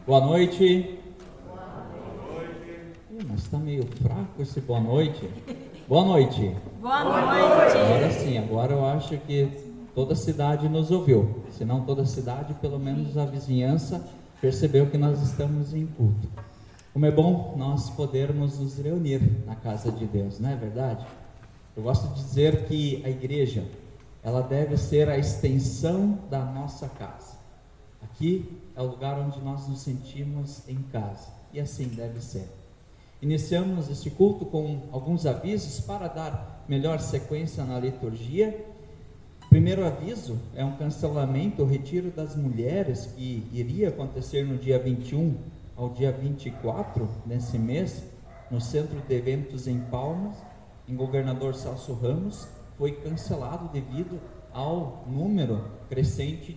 Boa noite. Mas está meio fraco esse boa noite. Boa noite. Boa noite. Agora sim, agora eu acho que toda a cidade nos ouviu. Se não toda a cidade, pelo menos a vizinhança percebeu que nós estamos em culto. Como é bom nós podermos nos reunir na casa de Deus, não é verdade? Eu gosto de dizer que a igreja, ela deve ser a extensão da nossa casa. Aqui é o lugar onde nós nos sentimos em casa, e assim deve ser. Iniciamos este culto com alguns avisos para dar melhor sequência na liturgia. O primeiro aviso é um cancelamento, o retiro das mulheres, que iria acontecer no dia 21 ao dia 24 desse mês, no Centro de Eventos em Palmas, em Governador Celso Ramos, foi cancelado devido ao número crescente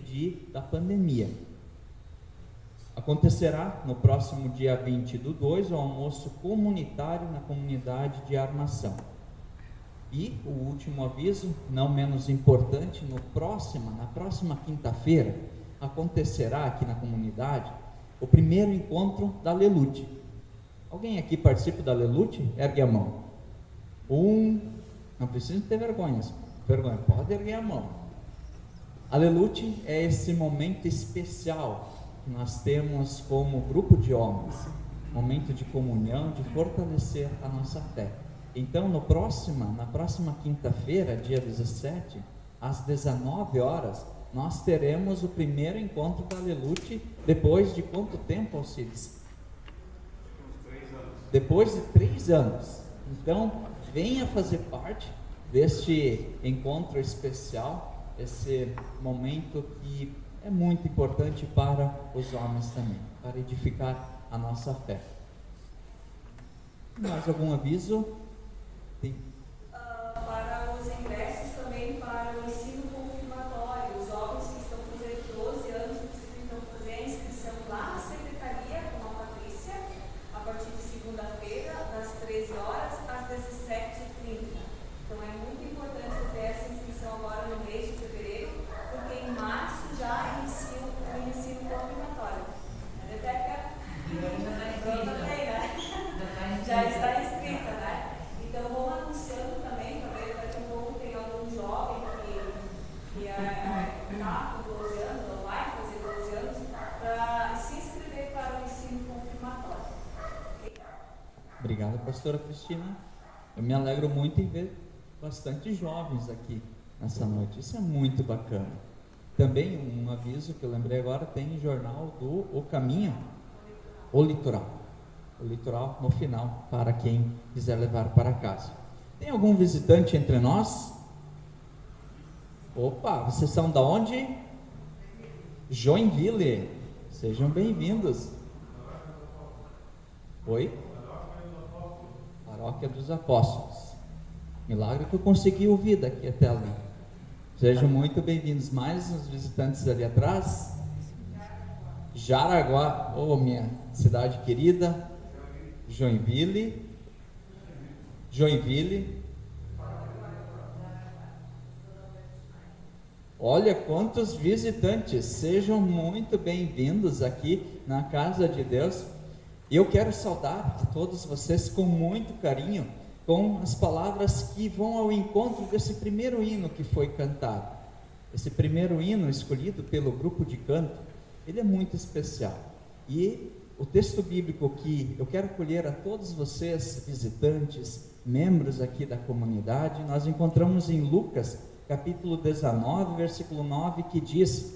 da pandemia. Acontecerá no próximo dia 20/2 o almoço comunitário na comunidade de Armação. E o último aviso, não menos importante, na próxima quinta-feira, acontecerá aqui na comunidade o primeiro encontro da Lelute. Alguém aqui participa da Lelute? Ergue a mão. Não precisa ter vergonha, pode erguer a mão. A Lelute é esse momento especial que nós temos como grupo de homens, momento de comunhão, de fortalecer a nossa fé. Então, na próxima quinta-feira, dia 17, às 19 horas, nós teremos o primeiro encontro da Lelute, depois de quanto tempo, Alcides? Depois de 3 anos. Então, venha fazer parte deste encontro especial, esse momento que é muito importante para os homens também, para edificar a nossa fé. Mais algum aviso? Tem. Para os ingressos também para o ensino confirmatório, os jovens que estão fazendo 12 anos precisam fazer a inscrição lá na secretaria com a Patrícia, a partir de segunda-feira, das 13 horas às 17h30. Então é muito importante fazer essa inscrição agora no mês de fevereiro, porque em março já inicia o ensino confirmatório. A Rebeca já está inscrita, né? Então vamos anunciando também, talvez daqui a pouco tem algum jovem que está com 12 anos, ou vai fazer 12 anos, para se inscrever para o ensino confirmatório. Okay? Obrigado, pastora Cristina. Eu me alegro muito em ver bastante jovens aqui nessa noite. Isso é muito bacana. Também um aviso que eu lembrei agora, tem jornal do O Caminho, O Litoral. O Litoral no final, para quem quiser levar para casa. Tem algum visitante entre nós? Opa, vocês são da onde? Joinville. Sejam bem-vindos. Oi? Paróquia dos Apóstolos. Milagre que eu consegui ouvir daqui até ali. Sejam muito bem-vindos. Mais os visitantes ali atrás. Jaraguá, minha cidade querida. Joinville. Olha quantos visitantes. Sejam muito bem-vindos aqui na casa de Deus. Eu quero saudar a todos vocês com muito carinho, com as palavras que vão ao encontro desse primeiro hino que foi cantado. Esse primeiro hino escolhido pelo grupo de canto, ele é muito especial. E o texto bíblico que eu quero colher a todos vocês, visitantes, membros aqui da comunidade, nós encontramos em Lucas, capítulo 19, versículo 9, que diz: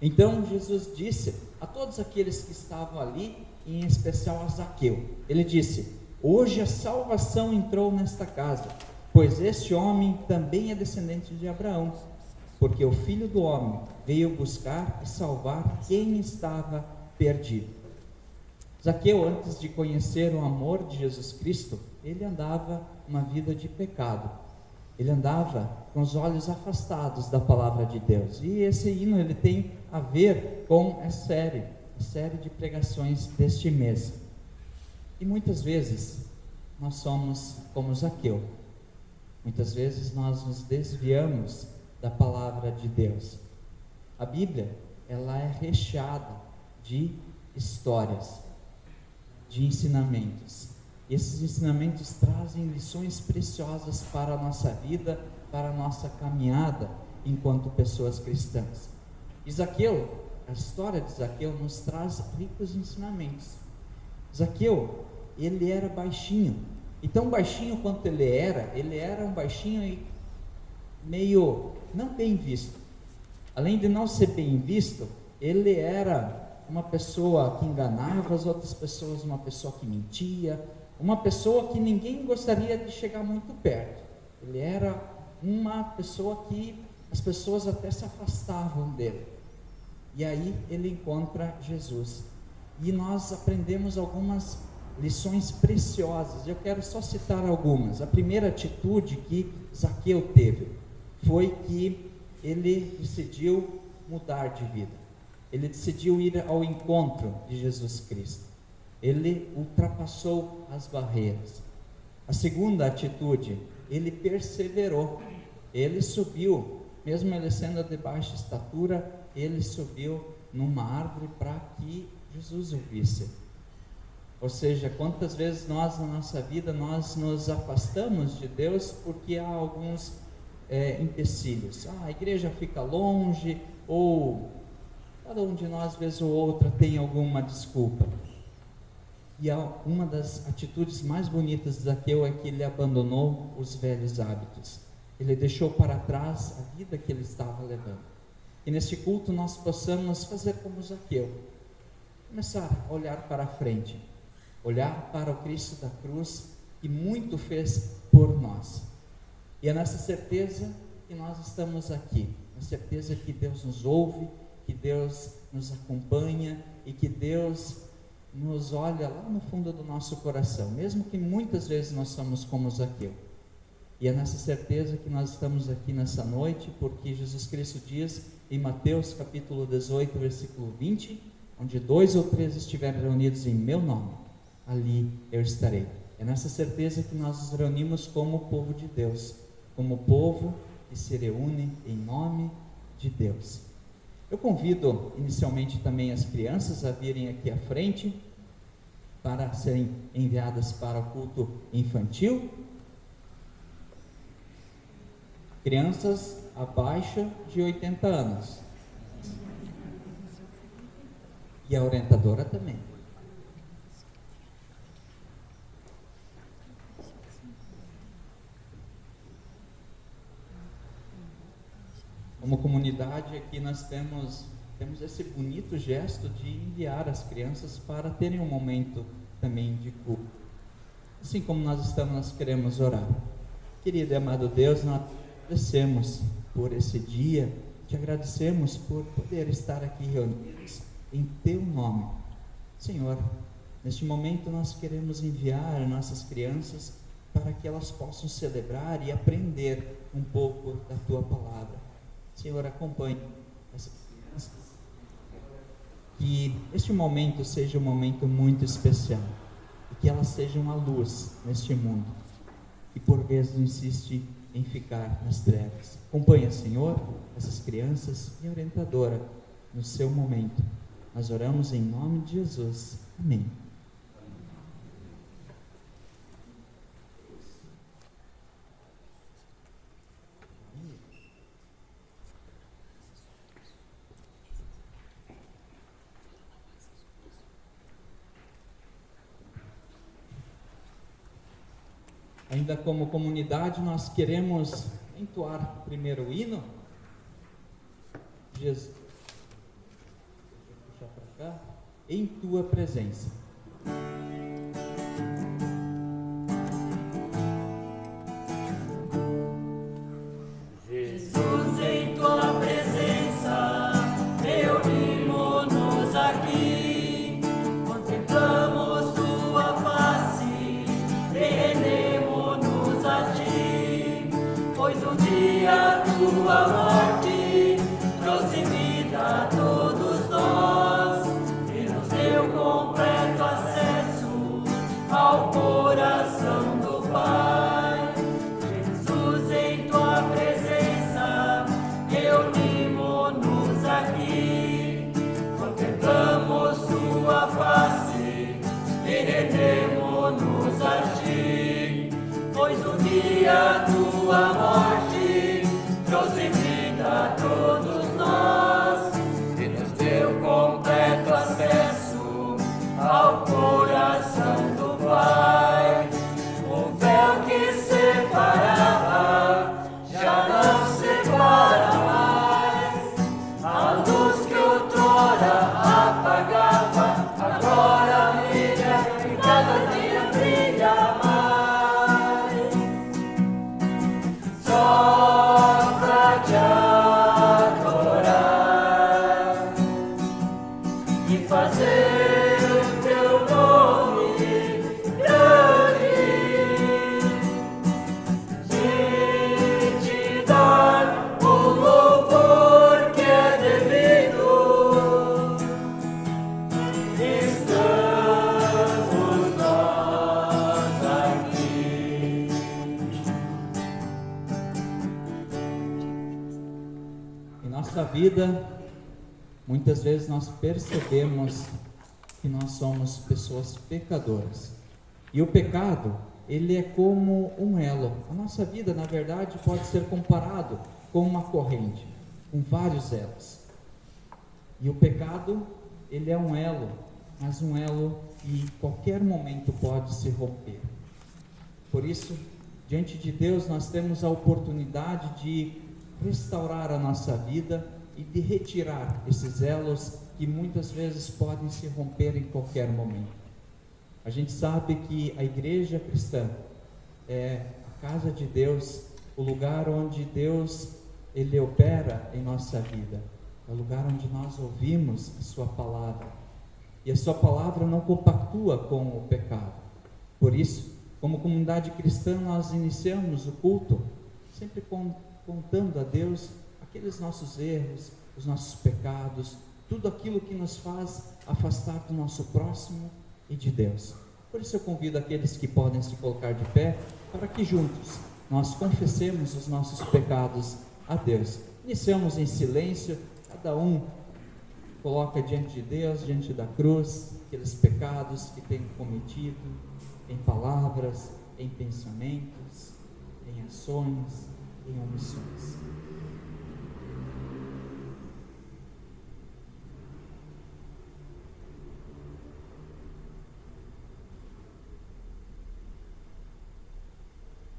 Então Jesus disse a todos aqueles que estavam ali, em especial a Zaqueu, ele disse: Hoje a salvação entrou nesta casa, pois este homem também é descendente de Abraão, porque o Filho do Homem veio buscar e salvar quem estava perdido. Zaqueu, antes de conhecer o amor de Jesus Cristo, ele andava uma vida de pecado. Ele andava com os olhos afastados da palavra de Deus. E esse hino ele tem a ver com a série de pregações deste mês. E muitas vezes nós somos como Zaqueu. Muitas vezes nós nos desviamos da palavra de Deus. A Bíblia, ela é recheada de histórias, de ensinamentos. E esses ensinamentos trazem lições preciosas para a nossa vida, para a nossa caminhada enquanto pessoas cristãs. E Zaqueu, a história de Zaqueu nos traz ricos ensinamentos. Zaqueu, ele era baixinho, e tão baixinho quanto ele era um baixinho meio não bem visto. Além de não ser bem visto, ele era uma pessoa que enganava as outras pessoas, uma pessoa que mentia, uma pessoa que ninguém gostaria de chegar muito perto. Ele era uma pessoa que as pessoas até se afastavam dele. E aí ele encontra Jesus. E nós aprendemos algumas lições preciosas. Eu quero só citar algumas. A primeira atitude que Zaqueu teve foi que ele decidiu mudar de vida. Ele decidiu ir ao encontro de Jesus Cristo. Ele ultrapassou as barreiras. A segunda atitude, ele perseverou. Ele subiu, mesmo ele sendo de baixa estatura, ele subiu numa árvore para que Jesus o visse. Ou seja, quantas vezes nós na nossa vida nós nos afastamos de Deus porque há alguns empecilhos. A igreja fica longe, ou cada um de nós, vez ou outra, tem alguma desculpa. E uma das atitudes mais bonitas de Zaqueu é que ele abandonou os velhos hábitos. Ele deixou para trás a vida que ele estava levando. E neste culto nós possamos fazer como Zaqueu. Começar a olhar para a frente. Olhar para o Cristo da cruz, que muito fez por nós. E é nessa certeza que nós estamos aqui. Na certeza que Deus nos ouve, que Deus nos acompanha e que Deus nos olha lá no fundo do nosso coração, mesmo que muitas vezes nós somos como Zaqueu. E é nessa certeza que nós estamos aqui nessa noite, porque Jesus Cristo diz em Mateus capítulo 18, versículo 20, onde 2 ou 3 estiverem reunidos em meu nome, ali eu estarei. É nessa certeza que nós nos reunimos como povo de Deus, como povo que se reúne em nome de Deus. Eu convido inicialmente também as crianças a virem aqui à frente para serem enviadas para o culto infantil. Crianças abaixo de 80 anos. E a orientadora também. Como comunidade aqui nós temos esse bonito gesto de enviar as crianças para terem um momento também de culto. Assim como nós estamos, nós queremos orar. Querido e amado Deus, nós agradecemos por esse dia, te agradecemos por poder estar aqui reunidos em teu nome. Senhor, neste momento nós queremos enviar nossas crianças para que elas possam celebrar e aprender um pouco da tua palavra. Senhor, acompanhe essas crianças, que este momento seja um momento muito especial, e que elas sejam a luz neste mundo, que por vezes insiste em ficar nas trevas. Acompanha, Senhor, essas crianças e a orientadora no seu momento. Nós oramos em nome de Jesus. Amém. Ainda como comunidade, nós queremos entoar o primeiro hino. Jesus, deixa eu puxar para cá. Em tua presença. Jesus, em tua presença, reunimos-nos aqui, contemplamos tua face, rendemos-nos a ti, pois um dia tua morte trouxe vida a todos nós, e nos deu completo ao coração do Pai. O véu que separava já não separa mais. A luz que outrora apagava agora brilha e cada dia brilha mais. Só pra te adorar e fazer o teu nome grande, e te dar o louvor que é devido. Estamos nós aqui. Em nossa vida, muitas vezes nós percebemos que nós somos pessoas pecadoras. E o pecado, ele é como um elo. A nossa vida, na verdade, pode ser comparado com uma corrente, com vários elos. E o pecado, ele é um elo, mas um elo que em qualquer momento pode se romper. Por isso, diante de Deus, nós temos a oportunidade de restaurar a nossa vida e de retirar esses elos que muitas vezes podem se romper em qualquer momento. A gente sabe que a igreja cristã é a casa de Deus, o lugar onde Deus ele opera em nossa vida, é o lugar onde nós ouvimos a sua palavra, e a sua palavra não compactua com o pecado. Por isso, como comunidade cristã, nós iniciamos o culto sempre contando a Deus aqueles nossos erros, os nossos pecados, tudo aquilo que nos faz afastar do nosso próximo e de Deus. Por isso eu convido aqueles que podem se colocar de pé, para que juntos nós confessemos os nossos pecados a Deus. Iniciamos em silêncio, cada um coloca diante de Deus, diante da cruz, aqueles pecados que tem cometido, em palavras, em pensamentos, em ações, em omissões.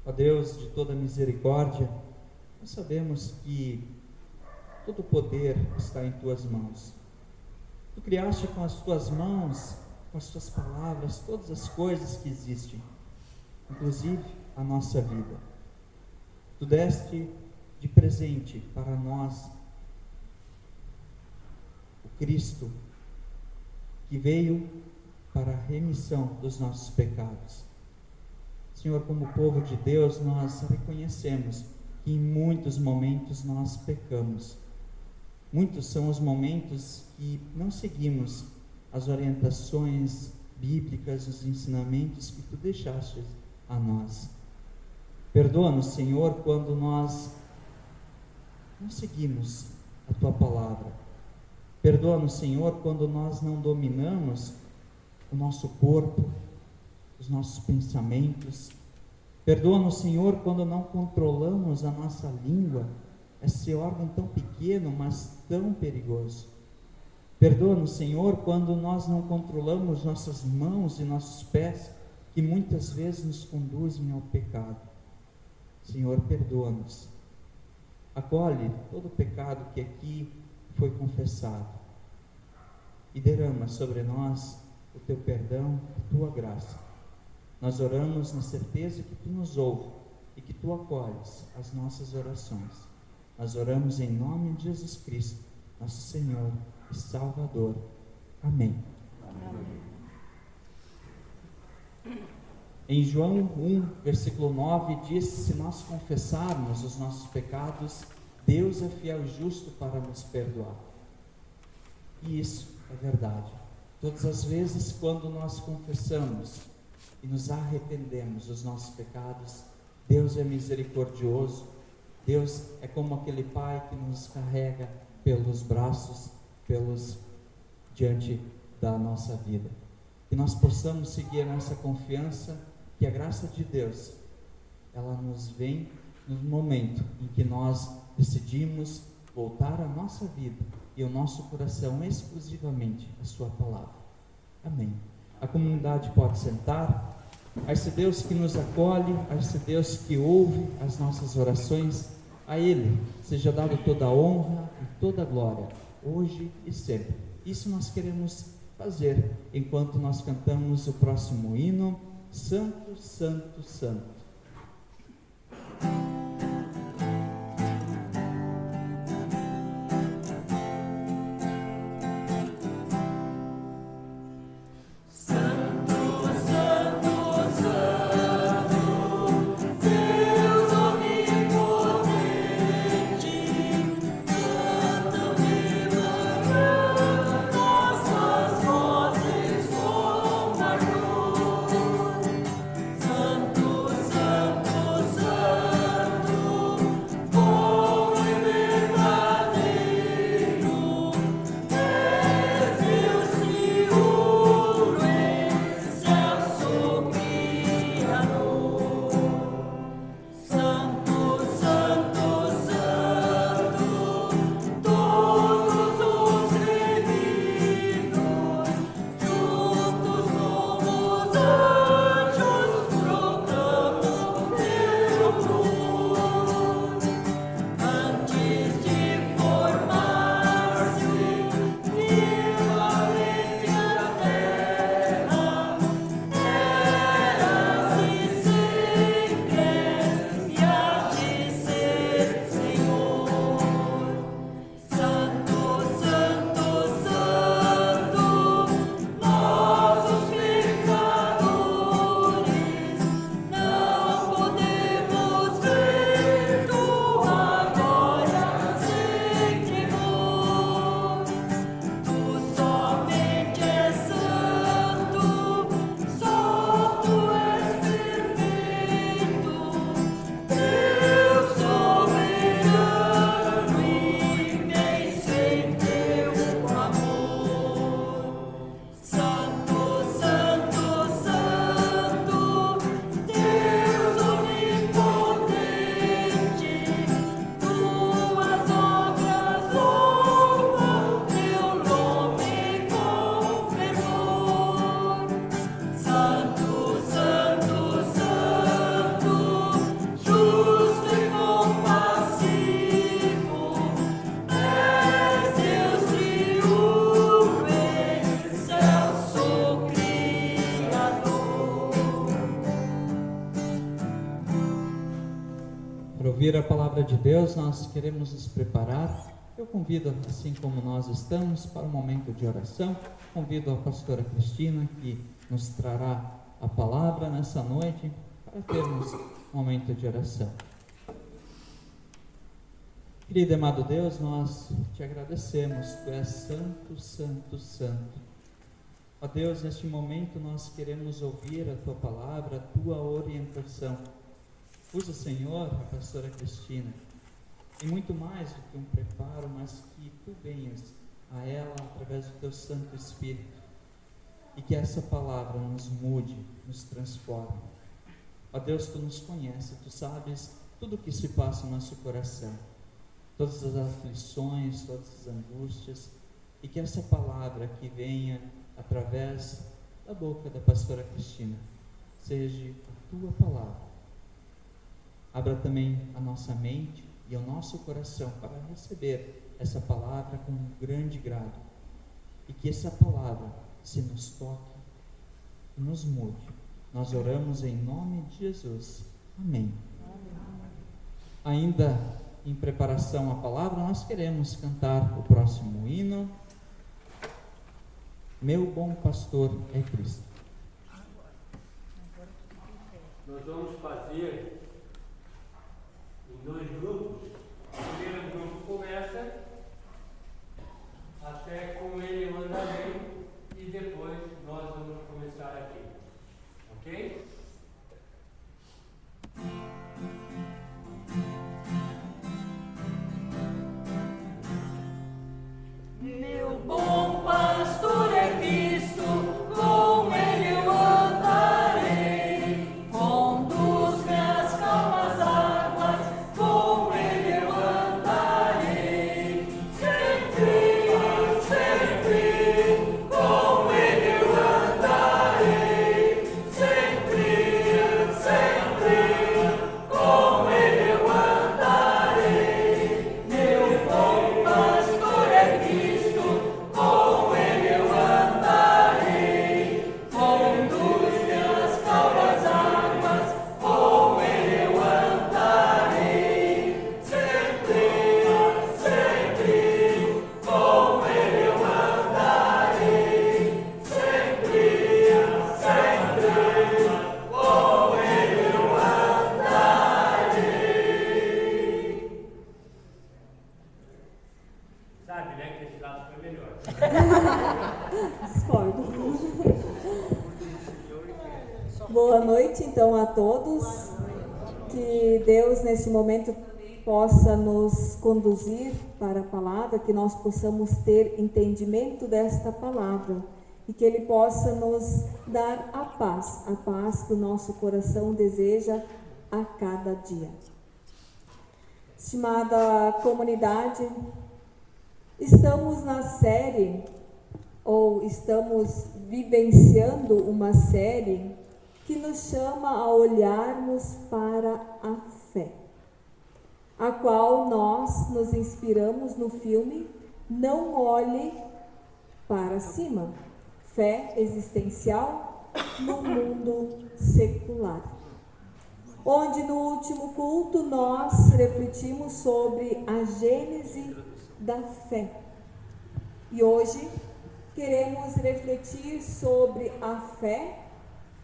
Ó Deus de toda misericórdia, nós sabemos que todo o poder está em Tuas mãos. Tu criaste com as Tuas mãos, com as Tuas palavras, todas as coisas que existem, inclusive a nossa vida. Tu deste de presente para nós o Cristo, que veio para a remissão dos nossos pecados. Senhor, como povo de Deus, nós reconhecemos que em muitos momentos nós pecamos. Muitos são os momentos que não seguimos as orientações bíblicas, os ensinamentos que Tu deixaste a nós. Perdoa-nos, Senhor, quando nós não seguimos a Tua palavra. Perdoa-nos, Senhor, quando nós não dominamos o nosso corpo, os nossos pensamentos. Perdoa-nos, Senhor, quando não controlamos a nossa língua, esse órgão tão pequeno, mas tão perigoso. Perdoa-nos, Senhor, quando nós não controlamos nossas mãos e nossos pés, que muitas vezes nos conduzem ao pecado. Senhor, perdoa-nos. Acolhe todo o pecado que aqui foi confessado e derrama sobre nós o Teu perdão, a Tua graça. Nós oramos na certeza que Tu nos ouves e que Tu acolhes as nossas orações. Nós oramos em nome de Jesus Cristo, nosso Senhor e Salvador. Amém. Amém. Em João 1, versículo 9, diz: se nós confessarmos os nossos pecados, Deus é fiel e justo para nos perdoar. E isso é verdade. Todas as vezes quando nós confessamos e nos arrependemos dos nossos pecados, Deus é misericordioso. Deus é como aquele Pai que nos carrega pelos braços, diante da nossa vida. Que nós possamos seguir nessa confiança, que a graça de Deus, ela nos vem no momento em que nós decidimos voltar a nossa vida e o nosso coração exclusivamente à Sua palavra. Amém. A comunidade pode sentar. A esse Deus que nos acolhe, a esse Deus que ouve as nossas orações, a Ele seja dado toda a honra e toda a glória, hoje e sempre. Isso nós queremos fazer enquanto nós cantamos o próximo hino, Santo, Santo, Santo. Ouvir a palavra de Deus, nós queremos nos preparar. Eu convido, assim como nós estamos, para um momento de oração. Convido a pastora Cristina, que nos trará a palavra nessa noite, para termos um momento de oração. Querido e amado Deus, nós te agradecemos, Tu és santo, santo, santo. Ó Deus, neste momento nós queremos ouvir a Tua palavra, a Tua orientação. Usa, Senhor, a pastora Cristina, e muito mais do que um preparo, mas que Tu venhas a ela através do Teu Santo Espírito, e que essa palavra nos mude, nos transforme. Ó Deus, Tu nos conheces, Tu sabes tudo o que se passa no nosso coração, todas as aflições, todas as angústias, e que essa palavra que venha através da boca da pastora Cristina seja a Tua palavra. Abra também a nossa mente e o nosso coração para receber essa palavra com um grande grado, e que essa palavra se nos toque e nos mude. Nós oramos em nome de Jesus. Amém. Ainda em preparação à palavra, nós queremos cantar o próximo hino, Meu Bom Pastor é Cristo. Nós vamos fazer em 2 grupos. O primeiro grupo começa até com ele o andamento e depois nós vamos começar aqui. Ok? Meu bom pastor é Cristo, com ele eu andarei, conduz-me às calmas águas, com ele eu andarei, sempre, sempre, com ele eu andarei. Boa noite, então, a todos. Que Deus, neste momento, possa nos conduzir para a palavra, que nós possamos ter entendimento desta palavra e que Ele possa nos dar a paz que o nosso coração deseja a cada dia. Estimada comunidade, estamos na série, ou estamos vivenciando uma série que nos chama a olharmos para a fé, a qual nós nos inspiramos no filme Não Olhe para Cima, Fé Existencial no Mundo Secular, onde no último culto nós refletimos sobre a gênese da fé. E hoje queremos refletir sobre a fé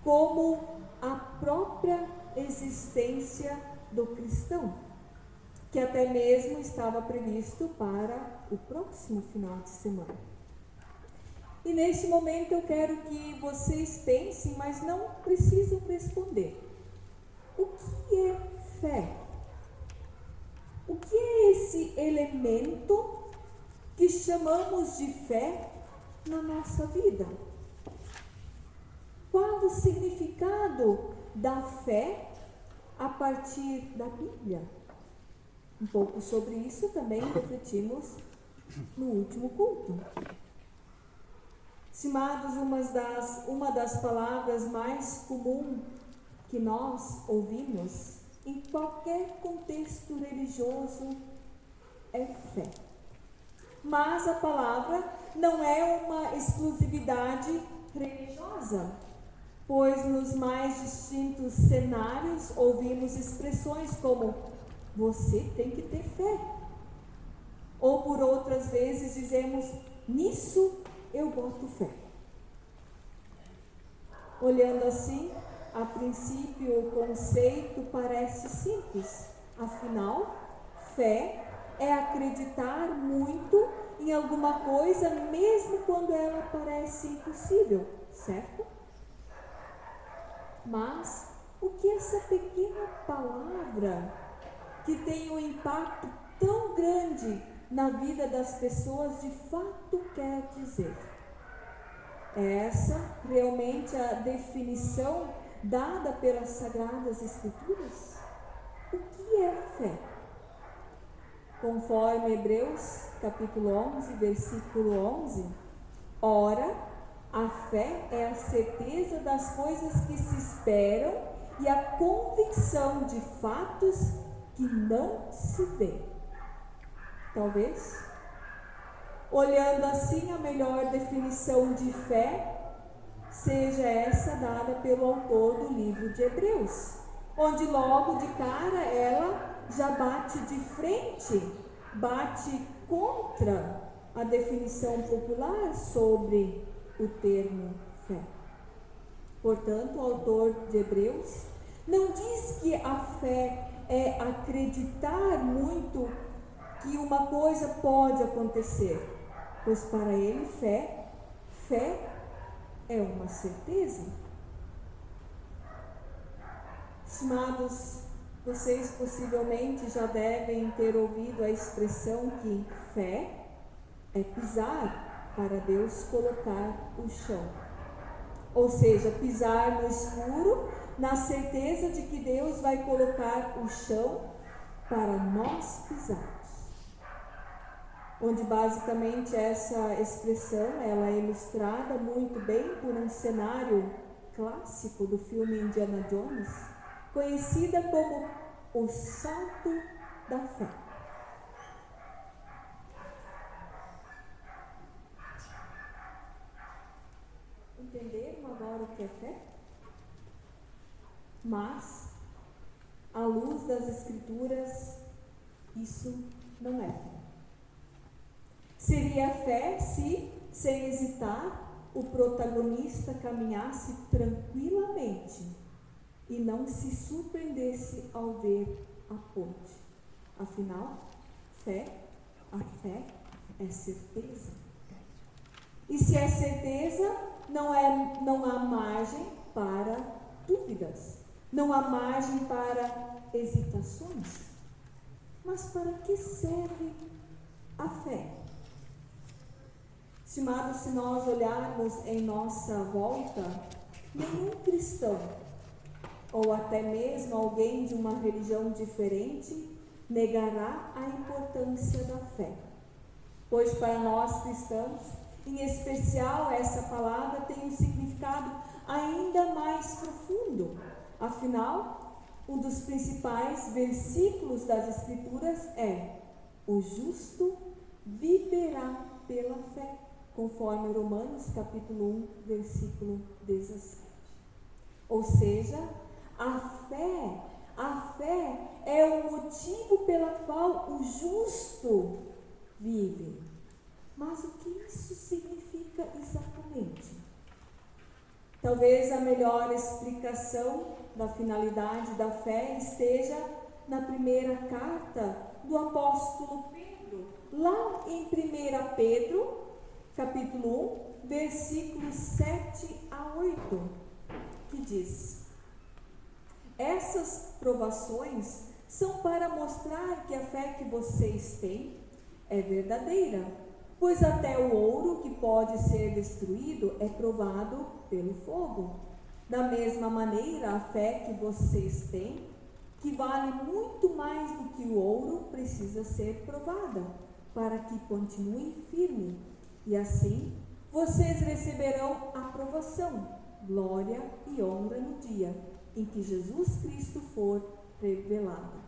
como a própria existência do cristão, que até mesmo estava previsto para o próximo final de semana. E neste momento eu quero que vocês pensem, mas não precisam responder. O que é fé? O que é esse elemento que chamamos de fé na nossa vida? Qual o significado da fé a partir da Bíblia? Um pouco sobre isso também refletimos no último culto. Estimados, uma das palavras mais comuns que nós ouvimos em qualquer contexto religioso é fé. Mas a palavra não é uma exclusividade religiosa, pois nos mais distintos cenários ouvimos expressões como você tem que ter fé. Ou por outras vezes dizemos, nisso eu boto fé. Olhando assim, a princípio o conceito parece simples, afinal, fé é acreditar muito em alguma coisa, mesmo quando ela parece impossível, certo? Mas o que essa pequena palavra, que tem um impacto tão grande na vida das pessoas, de fato quer dizer? É essa realmente a definição dada pelas Sagradas Escrituras? O que é fé? Conforme Hebreus capítulo 11, versículo 11, ora, a fé é a certeza das coisas que se esperam e a convicção de fatos que não se vê. Talvez, olhando assim, a melhor definição de fé seja essa dada pelo autor do livro de Hebreus, onde logo de cara ela já bate de frente, bate contra a definição popular sobre o termo fé. Portanto, o autor de Hebreus não diz que a fé é acreditar muito que uma coisa pode acontecer, pois para ele fé é uma certeza. Estimados, vocês possivelmente já devem ter ouvido a expressão que fé é pisar para Deus colocar o chão. Ou seja, pisar no escuro, na certeza de que Deus vai colocar o chão para nós pisarmos. Onde basicamente essa expressão ela é ilustrada muito bem por um cenário clássico do filme Indiana Jones, conhecida como o salto da fé. Entenderam agora o que é fé? Mas, à luz das Escrituras, isso não é fé. Seria fé se, sem hesitar, o protagonista caminhasse tranquilamente e não se surpreendesse ao ver a ponte. Afinal, a fé é certeza. E se é certeza, não há margem para dúvida. Não há margem para hesitações. Mas para que serve a fé? Estimados, se nós olharmos em nossa volta, nenhum cristão, ou até mesmo alguém de uma religião diferente, negará a importância da fé. Pois para nós cristãos, em especial, essa palavra tem um significado ainda mais profundo. Afinal, um dos principais versículos das Escrituras é: o justo viverá pela fé, conforme Romanos capítulo 1, versículo 17. Ou seja, a fé é o motivo pelo qual o justo vive. Mas o que isso significa exatamente? Talvez a melhor explicação da finalidade da fé esteja na primeira carta do apóstolo Pedro, lá em 1 Pedro, capítulo 1, versículos 7 a 8, que diz: essas provações são para mostrar que a fé que vocês têm é verdadeira, pois até o ouro que pode ser destruído é provado pelo fogo. Da mesma maneira, a fé que vocês têm, que vale muito mais do que o ouro, precisa ser provada, para que continue firme. E assim, vocês receberão aprovação, glória e honra no dia em que Jesus Cristo for revelado.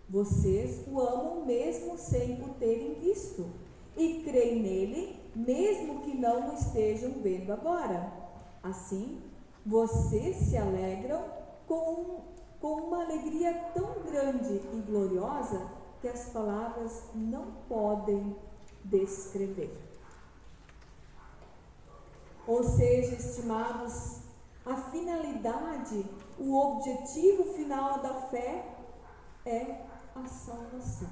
Vocês o amam mesmo sem o terem visto, e creem nele, mesmo que não o estejam vendo agora. Assim, vocês se alegram com uma alegria tão grande e gloriosa que as palavras não podem descrever. Ou seja, estimados, a finalidade, o objetivo final da fé é a salvação.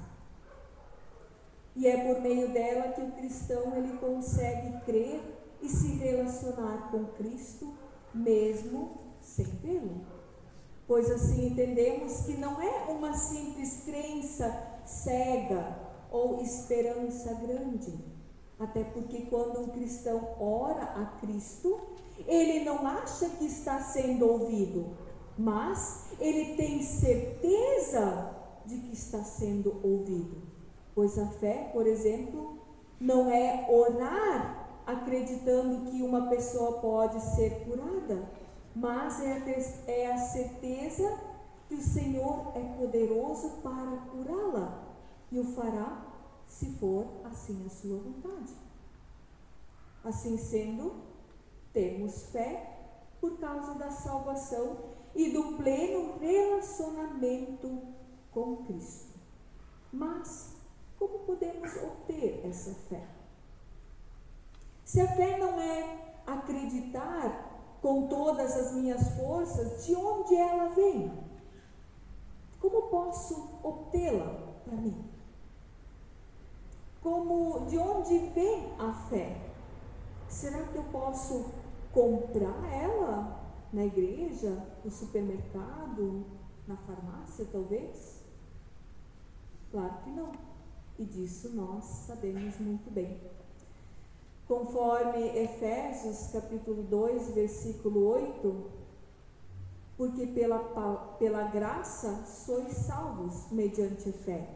E é por meio dela que o cristão ele consegue crer e se relacionar com Cristo, mesmo sem vê-lo. Pois assim entendemos que não é uma simples crença cega ou esperança grande. Até porque quando um cristão ora a Cristo, ele não acha que está sendo ouvido, mas ele tem certeza de que está sendo ouvido. Pois a fé, por exemplo, não é orar acreditando que uma pessoa pode ser curada, mas é a certeza que o Senhor é poderoso para curá-la e o fará se for assim a sua vontade. Assim sendo, temos fé por causa da salvação e do pleno relacionamento com Cristo. Mas como podemos obter essa fé? Se a fé não é acreditar com todas as minhas forças, de onde ela vem? Como posso obtê-la para mim? De onde vem a fé? Será que eu posso comprar ela na igreja, no supermercado, na farmácia, talvez? Claro que não. E disso nós sabemos muito bem. Conforme Efésios capítulo 2, versículo 8, porque pela graça sois salvos mediante a fé,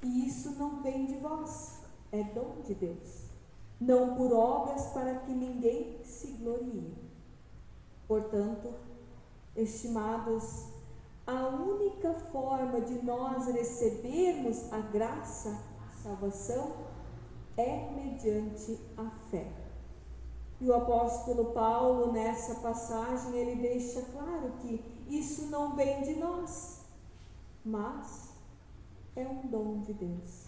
e isso não vem de vós, é dom de Deus, não por obras para que ninguém se glorie. Portanto, estimados, a única forma de nós recebermos a graça, a salvação, é mediante a fé. E o apóstolo Paulo, nessa passagem, ele deixa claro que isso não vem de nós, mas é um dom de Deus.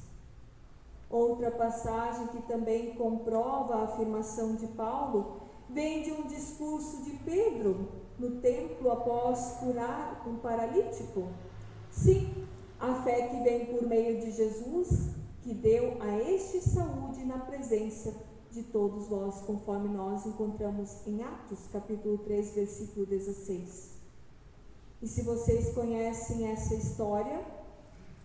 Outra passagem que também comprova a afirmação de Paulo vem de um discurso de Pedro no templo após curar um paralítico. Sim, a fé que vem por meio de Jesus, que deu a este saúde na presença de todos vós, conforme nós encontramos em Atos, capítulo 3, versículo 16. E se vocês conhecem essa história,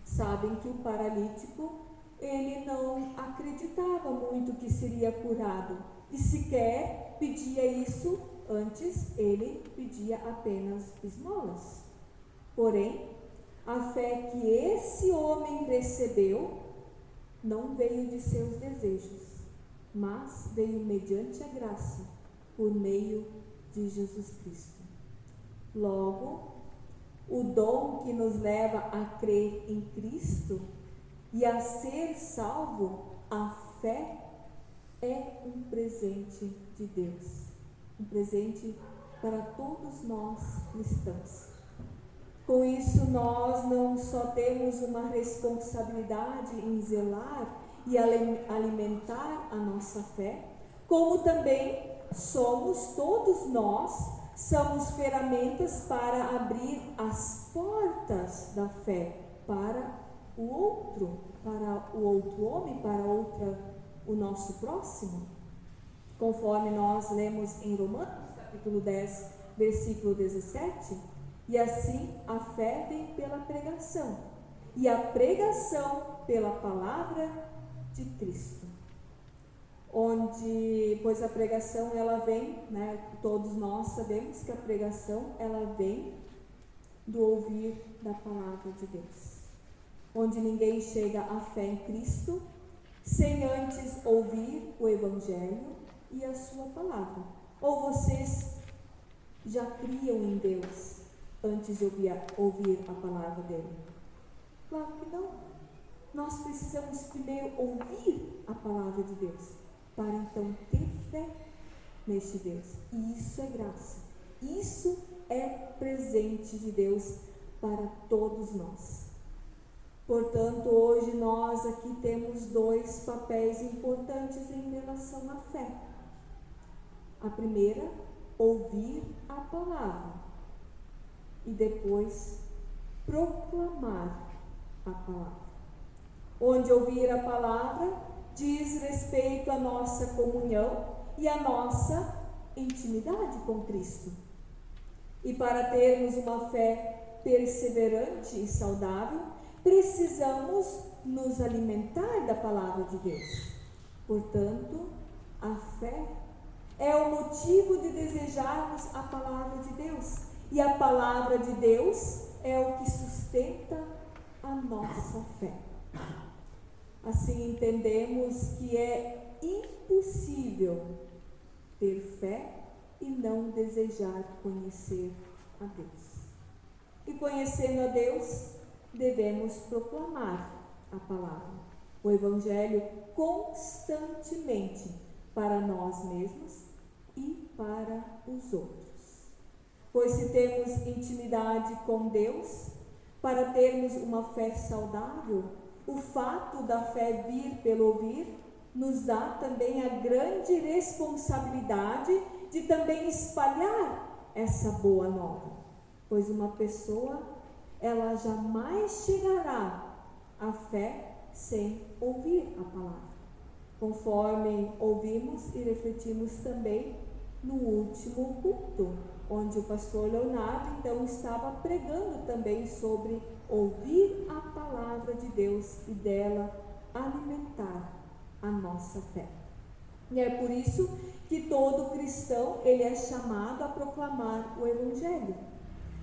sabem que o paralítico, ele não acreditava muito que seria curado e sequer pedia isso. Antes ele pedia apenas esmolas. Porém, a fé que esse homem recebeu não veio de seus desejos, mas veio mediante a graça, por meio de Jesus Cristo. Logo, o dom que nos leva a crer em Cristo e a ser salvo, a fé, é um presente de Deus. Um presente para todos nós cristãos. Com isso, nós não só temos uma responsabilidade em zelar e alimentar a nossa fé, como também todos nós somos ferramentas para abrir as portas da fé para o outro homem, para o nosso próximo. Conforme nós lemos em Romanos, capítulo 10, versículo 17, e assim a fé vem pela pregação, e a pregação pela palavra de Cristo. Pois a pregação ela vem, todos nós sabemos que a pregação ela vem do ouvir da palavra de Deus. Onde ninguém chega à fé em Cristo sem antes ouvir o Evangelho e a sua palavra. Ou vocês já criam em Deus antes de ouvir a palavra dele? Claro que não. Nós precisamos primeiro ouvir a palavra de Deus, para então ter fé neste Deus. E isso é graça. Isso é presente de Deus para todos nós. Portanto, hoje nós aqui temos dois papéis importantes em relação à fé. A primeira, ouvir a palavra, e depois proclamar a palavra. Onde ouvir a palavra diz respeito à nossa comunhão e à nossa intimidade com Cristo. E para termos uma fé perseverante e saudável, precisamos nos alimentar da palavra de Deus. Portanto, a fé é o motivo de desejarmos a palavra de Deus. E a palavra de Deus é o que sustenta a nossa fé. Assim entendemos que é impossível ter fé e não desejar conhecer a Deus. E conhecendo a Deus, devemos proclamar a palavra, o Evangelho constantemente para nós mesmos e para os outros. Pois se temos intimidade com Deus, para termos uma fé saudável, o fato da fé vir pelo ouvir nos dá também a grande responsabilidade de também espalhar essa boa nova. Pois uma pessoa, ela jamais chegará à fé sem ouvir a palavra. Conforme ouvimos e refletimos também no último culto, onde o pastor Leonardo então estava pregando também sobre ouvir a palavra de Deus e dela alimentar a nossa fé. E é por isso que todo cristão ele é chamado a proclamar o Evangelho.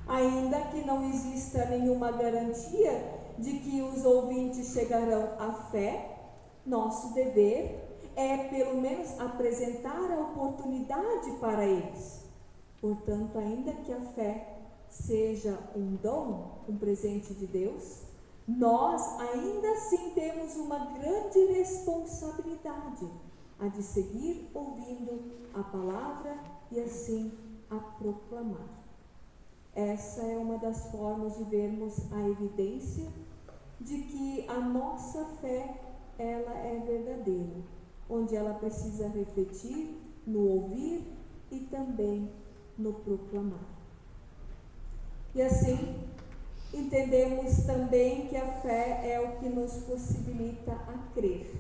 Ainda que não exista nenhuma garantia de que os ouvintes chegarão à fé, nosso dever é pelo menos apresentar a oportunidade para eles. Portanto, ainda que a fé seja um dom, um presente de Deus, nós ainda assim temos uma grande responsabilidade a de seguir ouvindo a palavra e assim a proclamar. Essa é uma das formas de vermos a evidência de que a nossa fé ela é verdadeira, onde ela precisa refletir no ouvir e também no proclamar. E assim, entendemos também que a fé é o que nos possibilita a crer,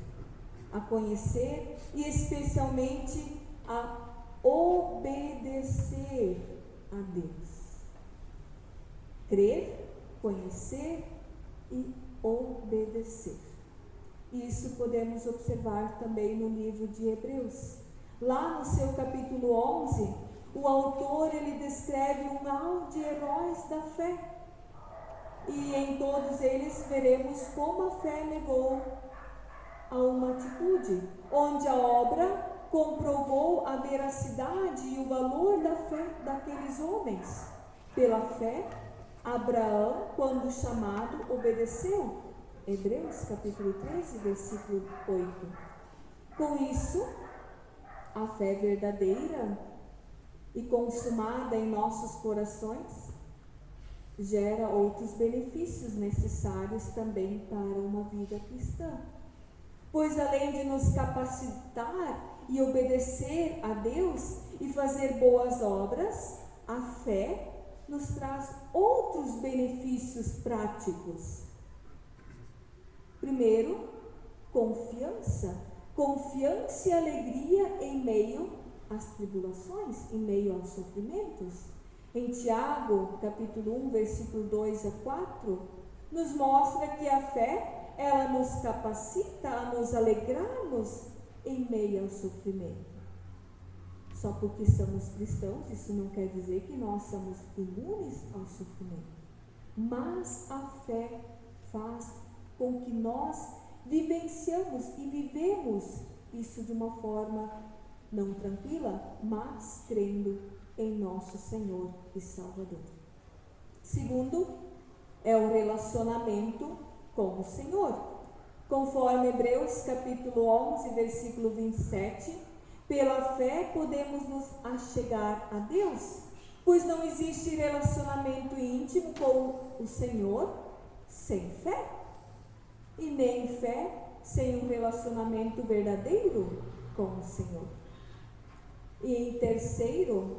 a conhecer e especialmente a obedecer a Deus. crer, conhecer e obedecer. Isso podemos observar também no livro de Hebreus. Lá no seu capítulo 11, o autor ele descreve um mal de heróis da fé. E em todos eles veremos como a fé levou a uma atitude, onde a obra comprovou a veracidade e o valor da fé daqueles homens. Pela fé, Abraão, quando chamado, obedeceu. Hebreus capítulo 13, versículo 8. Com isso, a fé verdadeira e consumada em nossos corações gera outros benefícios necessários também para uma vida cristã. Pois além de nos capacitar e obedecer a Deus e fazer boas obras, a fé nos traz outros benefícios práticos. Primeiro, confiança. Confiança e alegria em meio às tribulações, em meio aos sofrimentos. Em Tiago, capítulo 1, versículo 2 a 4, nos mostra que a fé, ela nos capacita a nos alegrarmos em meio ao sofrimento. Só porque somos cristãos, isso não quer dizer que nós somos imunes ao sofrimento. Mas a fé faz com que nós vivenciamos e vivemos isso de uma forma não tranquila, mas crendo em nosso Senhor e Salvador. Segundo, é o relacionamento com o Senhor. Conforme Hebreus capítulo 11, versículo 27, pela fé podemos nos achegar a Deus, pois não existe relacionamento íntimo com o Senhor sem fé, e nem fé sem um relacionamento verdadeiro com o Senhor. E em terceiro,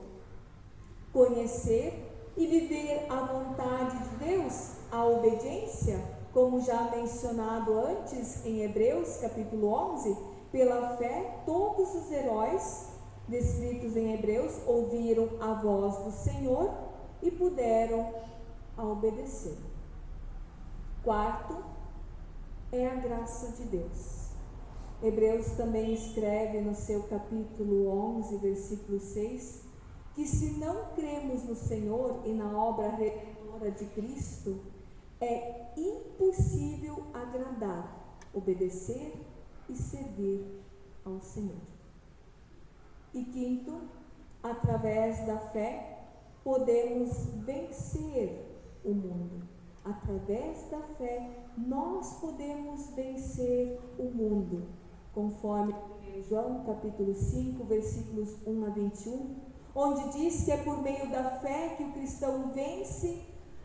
conhecer e viver a vontade de Deus, a obediência, como já mencionado antes em Hebreus capítulo 11, pela fé todos os heróis descritos em Hebreus ouviram a voz do Senhor e puderam obedecer. Quarto, é a graça de Deus. Hebreus também escreve no seu capítulo 11, versículo 6, que se não cremos no Senhor e na obra redentora de Cristo, é impossível agradar, obedecer e servir ao Senhor. E quinto, através da fé, podemos vencer o mundo. Através da fé, nós podemos vencer o mundo, conforme João capítulo 5, versículos 1 a 21, onde diz que é por meio da fé que o cristão vence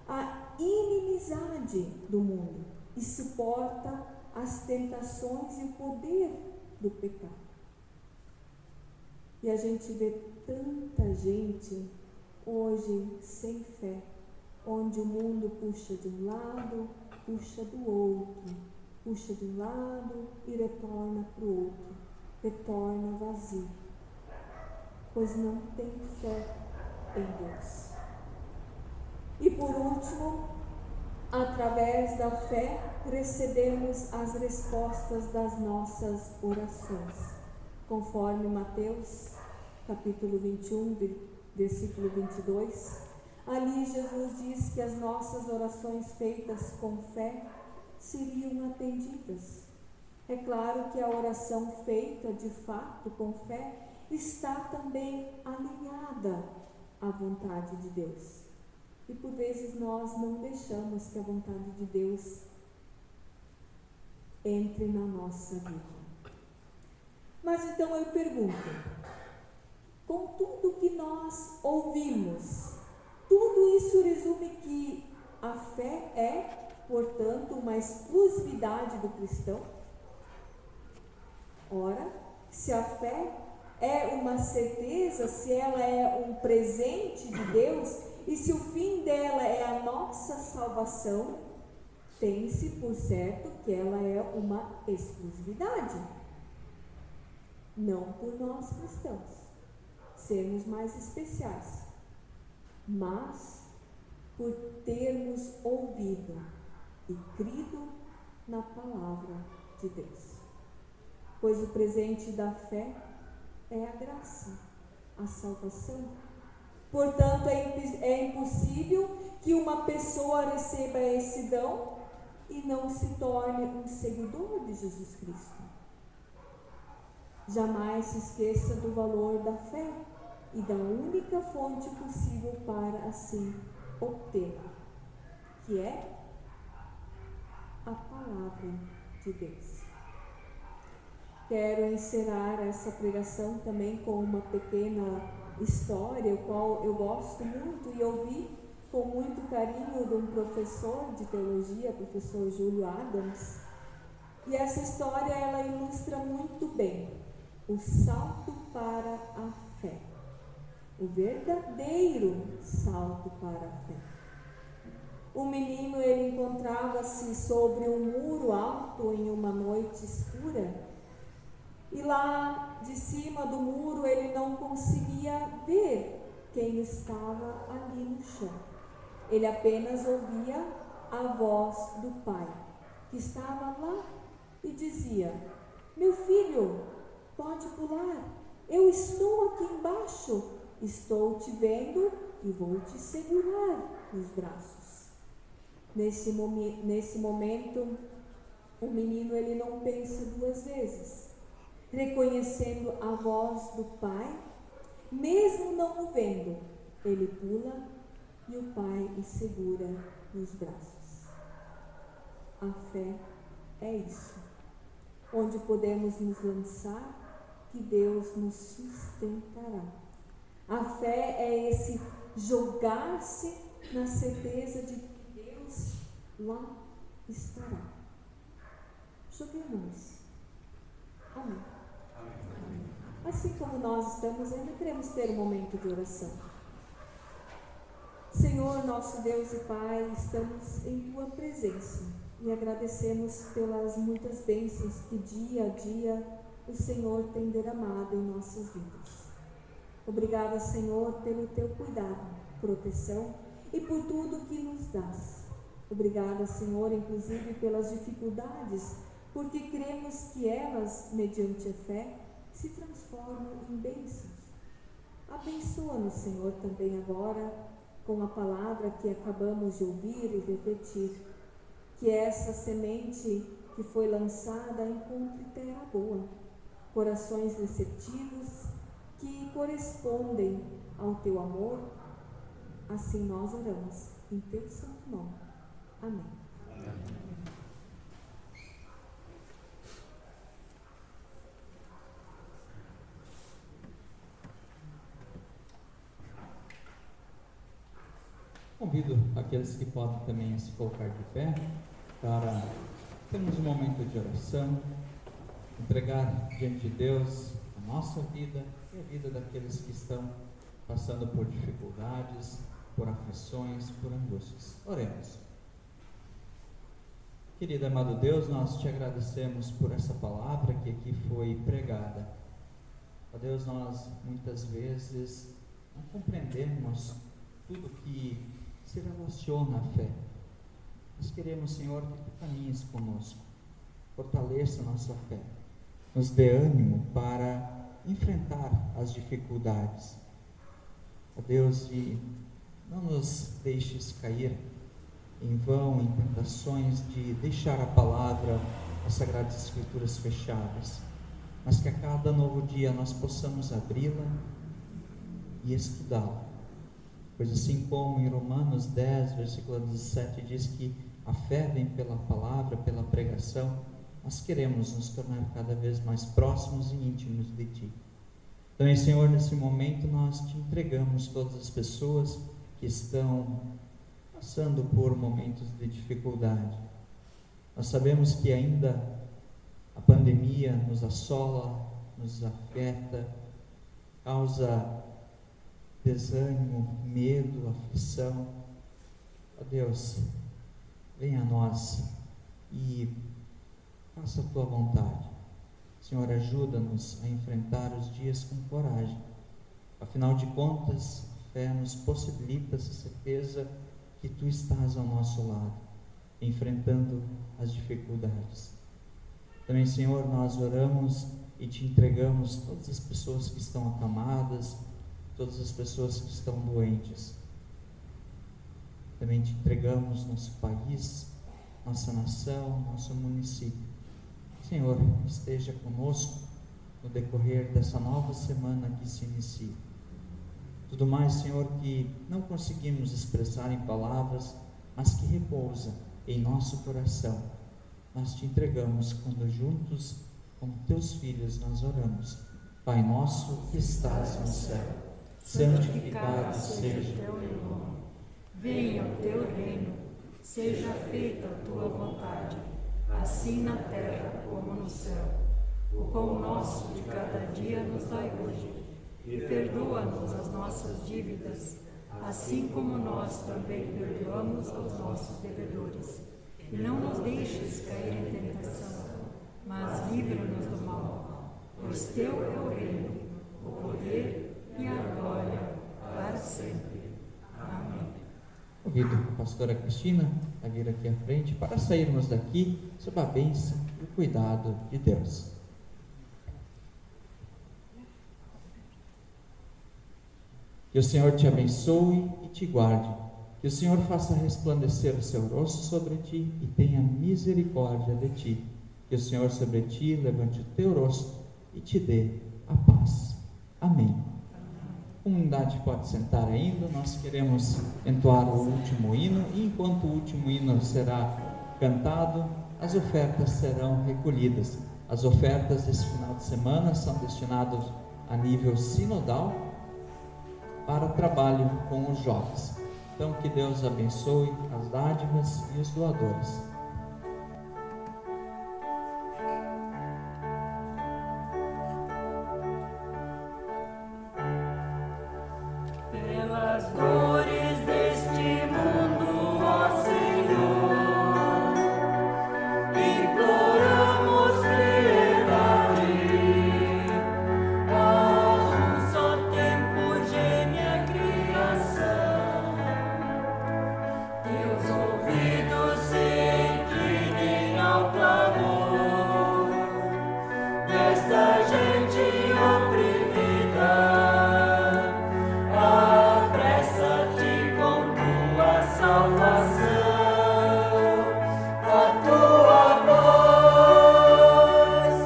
a inimizade do mundo e suporta as tentações e o poder do pecado. E a gente vê tanta gente hoje sem fé, onde o mundo puxa de um lado, puxa do outro, puxa de um lado e retorna para o outro, retorna vazio, pois não tem fé em Deus. E por último, através da fé, recebemos as respostas das nossas orações, conforme Mateus capítulo 21, versículo 22. Ali Jesus diz que as nossas orações feitas com fé seriam atendidas. É claro que a oração feita de fato com fé está também alinhada à vontade de Deus. E por vezes nós não deixamos que a vontade de Deus entre na nossa vida. Mas então eu pergunto, com tudo que nós ouvimos, tudo isso resume que a fé é, portanto, uma exclusividade do cristão? Ora, se a fé é uma certeza, se ela é um presente de Deus e se o fim dela é a nossa salvação, tem-se por certo que ela é uma exclusividade. Não por nós cristãos sermos mais especiais, mas por termos ouvido e crido na palavra de Deus. Pois o presente da fé é a graça, a salvação. Portanto, é impossível que uma pessoa receba esse dom e não se torne um seguidor de Jesus Cristo. Jamais se esqueça do valor da fé e da única fonte possível para assim obtê-la, que é a palavra de Deus. Quero encerrar essa pregação também com uma pequena história, o qual eu gosto muito e ouvi com muito carinho de um professor de teologia, professor Júlio Adams. E essa história, ela ilustra muito bem o salto para a fé, o verdadeiro salto para a fé. O menino, ele encontrava-se sobre um muro alto em uma noite escura, e lá de cima do muro ele não conseguia ver quem estava ali no chão. Ele apenas ouvia a voz do pai, que estava lá e dizia: meu filho, pode pular, eu estou aqui embaixo, estou te vendo e vou te segurar nos braços. Nesse momento, o menino, ele não pensa duas vezes. Reconhecendo a voz do pai, mesmo não o vendo, ele pula e o pai o segura nos braços. A fé é isso, onde podemos nos lançar, que Deus nos sustentará. A fé é esse jogar-se na certeza de que Deus lá estará. Joguemos. Amém. Assim como nós estamos, ainda queremos ter um momento de oração. Senhor, nosso Deus e Pai, estamos em Tua presença e agradecemos pelas muitas bênçãos que dia a dia o Senhor tem derramado em nossas vidas. Obrigada, Senhor, pelo Teu cuidado, proteção e por tudo que nos dás. Obrigada, Senhor, inclusive pelas dificuldades, porque cremos que elas, mediante a fé, se transformam em bênçãos. Abençoa-nos, Senhor, também agora, com a palavra que acabamos de ouvir e repetir, que essa semente que foi lançada encontre terra boa, corações receptivos que correspondem ao Teu amor. Assim nós oramos, em Teu santo nome. Amém. Amém. Convido aqueles que podem também se colocar de pé para termos um momento de oração, entregar diante de Deus a nossa vida e a vida daqueles que estão passando por dificuldades, por aflições, por angústias. Oremos. Querido amado Deus, nós te agradecemos por essa palavra que aqui foi pregada. Ó Deus, nós muitas vezes não compreendemos tudo que se relaciona à fé. Nós queremos, Senhor, que Tu caminhes conosco, fortaleça a nossa fé, nos dê ânimo para enfrentar as dificuldades. Ó Deus, e não nos deixes cair em vão, em tentações de deixar a palavra, as Sagradas Escrituras fechadas, mas que a cada novo dia nós possamos abri-la e estudá-la. Pois assim como em Romanos 10, versículo 17, diz que a fé vem pela palavra, pela pregação, nós queremos nos tornar cada vez mais próximos e íntimos de Ti. Então, Senhor, nesse momento nós Te entregamos todas as pessoas que estão passando por momentos de dificuldade. Nós sabemos que ainda a pandemia nos assola, nos afeta, causa desânimo, medo, aflição. Ó Deus, venha a nós e faça a Tua vontade. Senhor, ajuda-nos a enfrentar os dias com coragem. Afinal de contas, a fé nos possibilita essa certeza que Tu estás ao nosso lado, enfrentando as dificuldades. Também, Senhor, nós oramos e Te entregamos todas as pessoas que estão acamadas, todas as pessoas que estão doentes. Também Te entregamos nosso país, nossa nação, nosso município. Senhor, esteja conosco no decorrer dessa nova semana que se inicia. Tudo mais, Senhor, que não conseguimos expressar em palavras, mas que repousa em nosso coração. Nós Te entregamos quando juntos, como Teus filhos, nós oramos. Pai nosso que estás no céu, santificado seja o Teu nome. Venha o Teu reino, seja feita a Tua vontade, assim na terra como no céu. O pão nosso de cada dia nos dai hoje, e perdoa-nos as nossas dívidas, assim como nós também perdoamos aos nossos devedores. E não nos deixes cair em tentação, mas livra-nos do mal, pois Teu é o reino, o poder e a glória para sempre. Amém. Convido a pastora Cristina a vir aqui à frente para sairmos daqui sob a bênção e o cuidado de Deus. Que o Senhor te abençoe e te guarde. Que o Senhor faça resplandecer o seu rosto sobre ti e tenha misericórdia de ti. Que o Senhor sobre ti levante o teu rosto e te dê a paz. Amém. A comunidade pode sentar ainda. Nós queremos entoar o último hino e enquanto o último hino será cantado, as ofertas serão recolhidas. As ofertas desse final de semana são destinadas a nível sinodal para trabalho com os jovens. Então, que Deus abençoe as dádivas e os doadores. Pelas dores deste mundo, ó Senhor, imploramos piedade. Após um só tempo geme a criação, teus ouvidos se inclinem ao clamor desta gente oprimida. Apressa-te com tua salvação, a tua voz,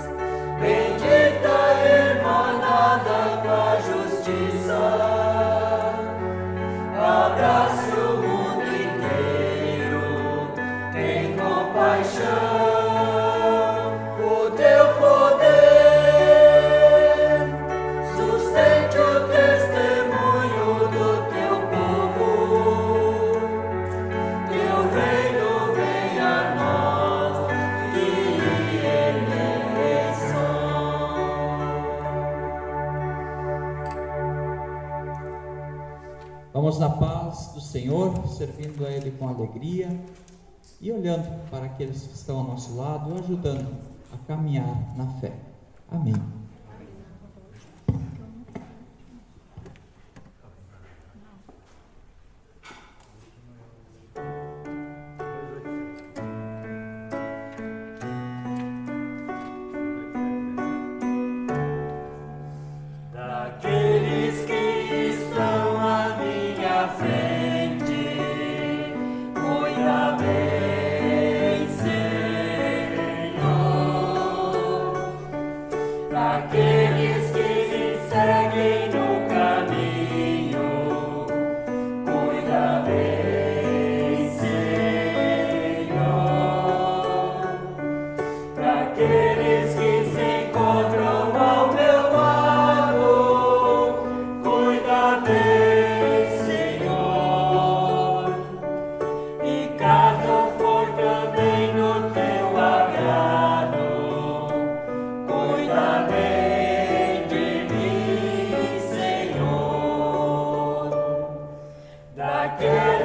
bendita irmanada com a justiça, abrace o mundo inteiro, tem compaixão, o teu poder sustente o testemunho do teu povo, teu reino venha a nós e eleição. Vamos na paz do Senhor, servindo a Ele com alegria e olhando para aqueles que estão ao nosso lado, ajudando a caminhar na fé. Amém. Daqueles que estão à minha frente, cuida bem, Senhor. Daqueles que me seguem no caminho, cuida bem, Senhor. Daqueles que se encontram ao meu lado, cuida bem, Senhor. E caso for também no teu agrado, cuida bem de mim, Senhor. Daqueles